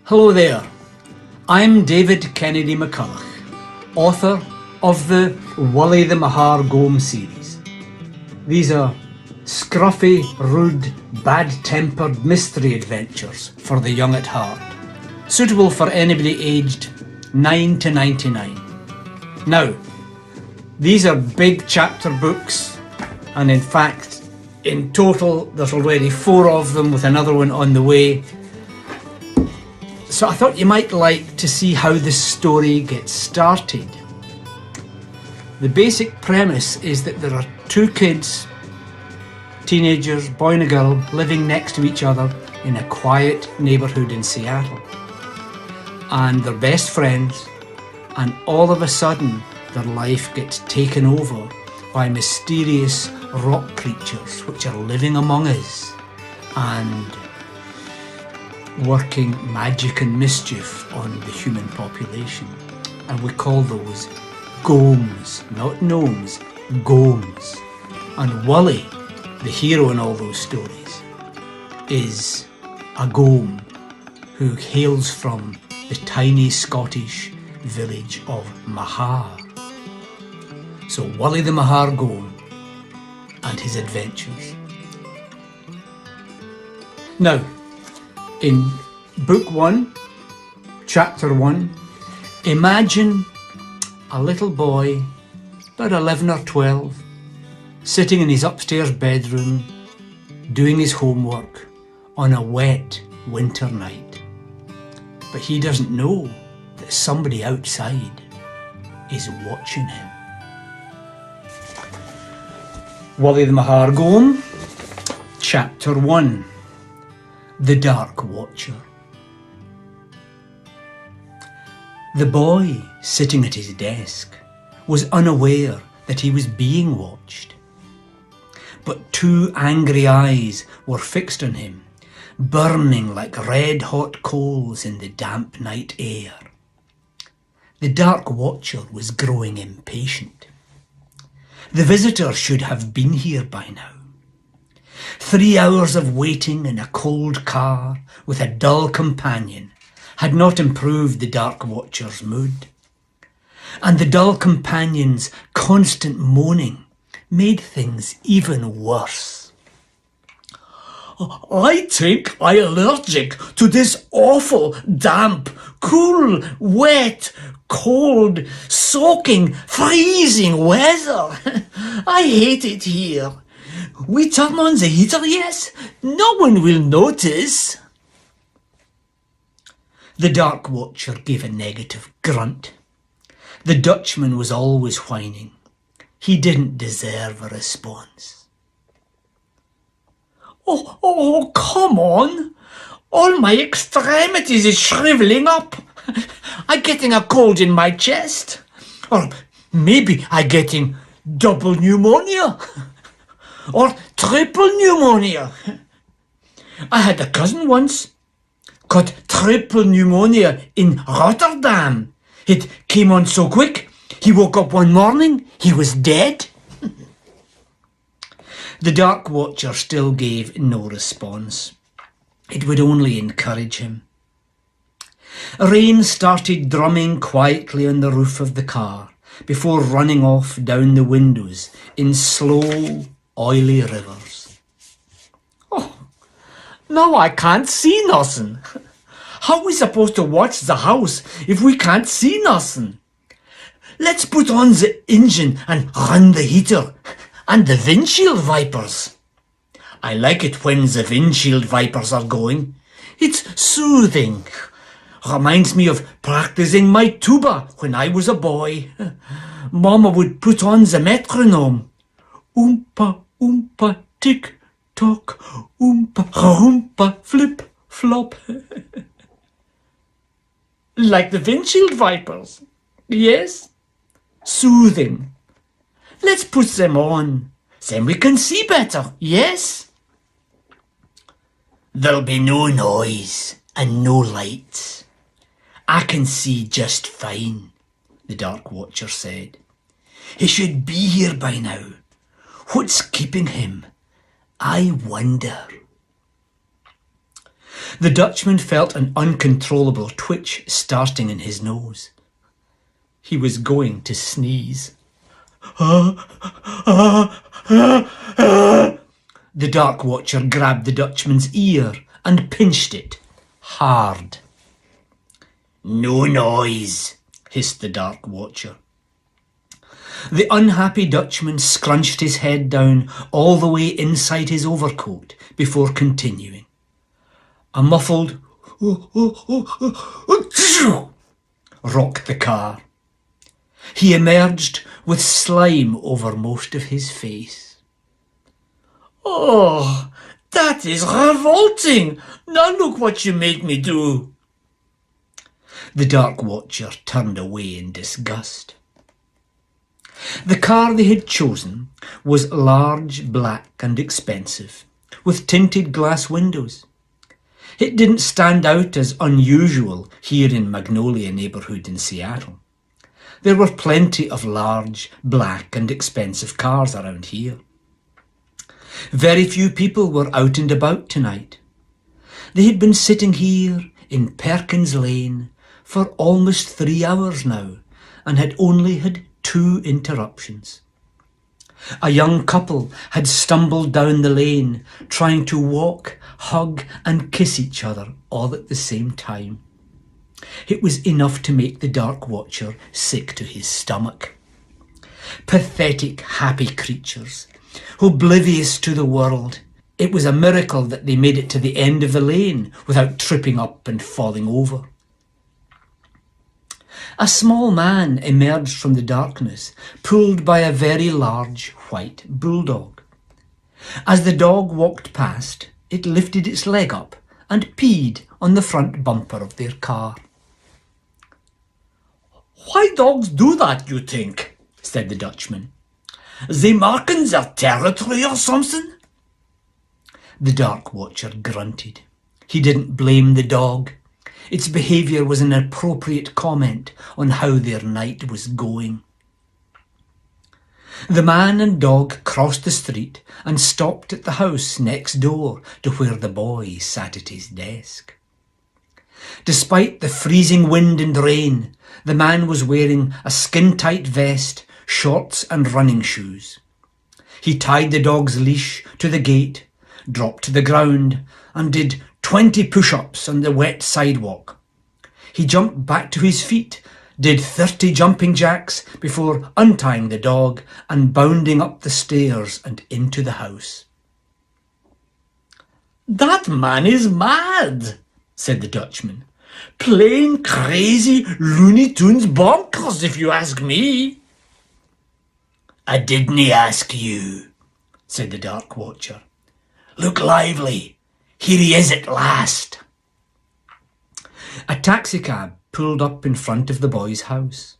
Hello there, I'm David Kennedy McCulloch, author of the Wully the Mahar Gome series. These are scruffy, rude, bad-tempered mystery adventures for the young at heart, suitable for anybody aged 9 to 99. Now, these are big chapter books, and in fact, in total, there's already 4 of them with another one on the way. So I thought you might like to see how this story gets started. The basic premise is that there are 2 kids, teenagers, boy and a girl, living next to each other in a quiet neighbourhood in Seattle. And they're best friends, and all of a sudden their life gets taken over by mysterious rock creatures which are living among us and working magic and mischief on the human population. And we call those gomes, not gnomes, gomes. And Wully, the hero in all those stories, is a gome who hails from the tiny Scottish village of Mahar. So Wully the Mahar Gome and his adventures. Now, in book 1, chapter 1, imagine a little boy, about 11 or 12, sitting in his upstairs bedroom, doing his homework on a wet winter night. But he doesn't know that somebody outside is watching him. Wully the Mahar Gome, chapter 1. The Dark Watcher. The boy, sitting at his desk, was unaware that he was being watched. But 2 angry eyes were fixed on him, burning like red-hot coals in the damp night air. The Dark Watcher was growing impatient. The visitor should have been here by now. 3 hours of waiting in a cold car with a dull companion had not improved the Dark Watcher's mood. And the dull companion's constant moaning made things even worse. "I think I'm allergic to this awful, damp, cool, wet, cold, soaking, freezing weather. I hate it here. We turn on the heater, yes? No one will notice." The Dark Watcher gave a negative grunt. The Dutchman was always whining. He didn't deserve a response. Oh, come on. All my extremities is shriveling up. I'm getting a cold in my chest. Or maybe I'm getting double pneumonia. Or triple pneumonia. I had a cousin once got triple pneumonia in Rotterdam. It came on so quick, he woke up one morning, he was dead. The Dark Watcher still gave no response. It would only encourage him. Rain started drumming quietly on the roof of the car before running off down the windows in slow, oily rivers. "Oh, now I can't see nothing. How are we supposed to watch the house if we can't see nothing? Let's put on the engine and run the heater and the windshield wipers. I like it when the windshield wipers are going. It's soothing. Reminds me of practicing my tuba when I was a boy. Mama would put on the metronome. Oompa, oompa, tick, tock, oompa, oompa, flip, flop." Like the windshield wipers. Yes? Soothing. Let's put them on. Then we can see better. Yes? "There'll be no noise and no lights. I can see just fine," the Dark Watcher said. "He should be here by now. What's keeping him? I wonder." The Dutchman felt an uncontrollable twitch starting in his nose. He was going to sneeze. The Dark Watcher grabbed the Dutchman's ear and pinched it hard. "No noise," hissed the Dark Watcher. The unhappy Dutchman scrunched his head down all the way inside his overcoat before continuing. A muffled rocked the car. He emerged with slime over most of his face. "Oh, that is revolting! Now look what you made me do!" The Dark Watcher turned away in disgust. The car they had chosen was large, black and expensive, with tinted glass windows. It didn't stand out as unusual here in Magnolia neighbourhood in Seattle. There were plenty of large, black and expensive cars around here. Very few people were out and about tonight. They had been sitting here in Perkins Lane for almost 3 hours now and had only had 2 interruptions. A young couple had stumbled down the lane trying to walk, hug and kiss each other all at the same time. It was enough to make the Dark Watcher sick to his stomach. Pathetic, happy creatures, oblivious to the world. It was a miracle that they made it to the end of the lane without tripping up and falling over. A small man emerged from the darkness, pulled by a very large white bulldog. As the dog walked past, it lifted its leg up and peed on the front bumper of their car. "Why dogs do that, you think?" said the Dutchman. "They marking their territory or something?" The Dark Watcher grunted. He didn't blame the dog. Its behaviour was an appropriate comment on how their night was going. The man and dog crossed the street and stopped at the house next door to where the boy sat at his desk. Despite the freezing wind and rain, the man was wearing a skin-tight vest, shorts and running shoes. He tied the dog's leash to the gate, dropped to the ground and did 20 push-ups on the wet sidewalk. He jumped back to his feet, did 30 jumping jacks before untying the dog and bounding up the stairs and into the house. "That man is mad," said the Dutchman. "Plain crazy Looney Tunes bonkers, if you ask me." "I didn't ask you," said the Dark Watcher. "Look lively. Here he is at last." A taxicab pulled up in front of the boy's house.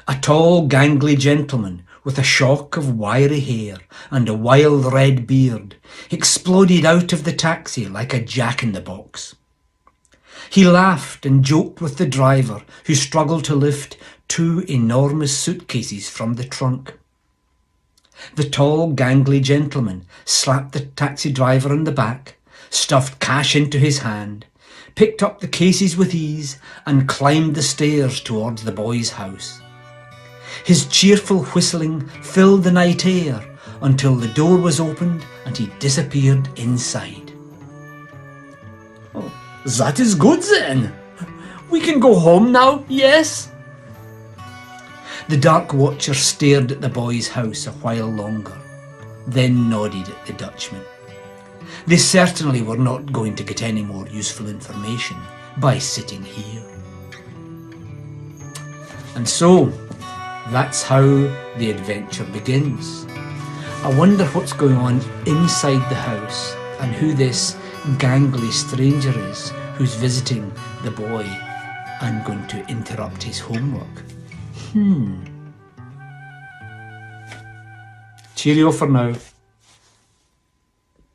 A tall, gangly gentleman with a shock of wiry hair and a wild red beard exploded out of the taxi like a jack-in-the-box. He laughed and joked with the driver, who struggled to lift 2 enormous suitcases from the trunk. The tall, gangly gentleman slapped the taxi driver on the back, stuffed cash into his hand, picked up the cases with ease and climbed the stairs towards the boy's house. His cheerful whistling filled the night air until the door was opened and he disappeared inside. "Oh, that is good then. We can go home now, yes?" The Dark Watcher stared at the boy's house a while longer, then nodded at the Dutchman. They certainly were not going to get any more useful information by sitting here. And so, that's how the adventure begins. I wonder what's going on inside the house and who this gangly stranger is who's visiting the boy and going to interrupt his homework. Cheerio for now.